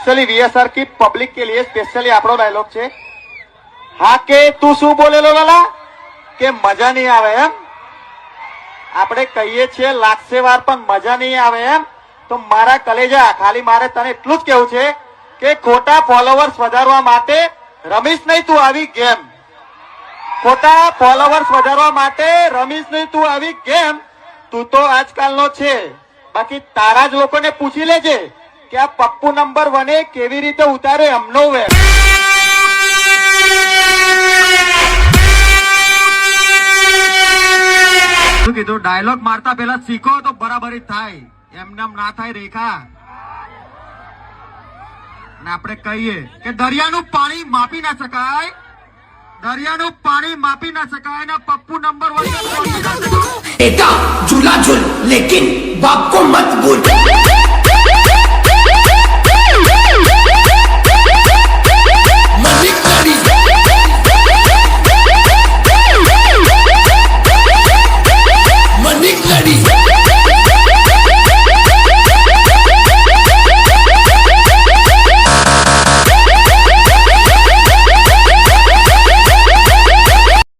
Specially VSR की public के लिए स्पेशली આપણો ડાયલોગ છે। હા કે તું શું બોલેલો લાલા કે મજા નહીં આવે એમ આપણે કહીએ છીએ લાગશે વાર પણ મજા નહીં આવે એમ તો મારા કલેજા ખાલી મારે તને એટલું જ કહેવું છે કે ખોટા ફોલોવર્સ વધારવા માટે રમીશ નહીં તું આવી ગેમ ખોટા ફોલોવર્સ વધારવા માટે રમીશ નહીં તું આવી ગેમ તું તો આજકાલનો છે બાકી તારા જ લોકોને પૂછી લેજે કે આ પપ્પુ નંબર 1 કેવી રીતે ઉતારે એમનો વેર શું કીધું ડાયલોગ મારતા પહેલા શીખો તો બરાબરી થાય એમને ના થાય રેખા ને આપણે કહીએ કે દરિયાનું પાણી માપી ના શકાય દરિયાનું પાણી માપી ના શકાય ને પપ્પુ નંબર 1 बेटा झूला झूल लेकिन बाप को मत भूल।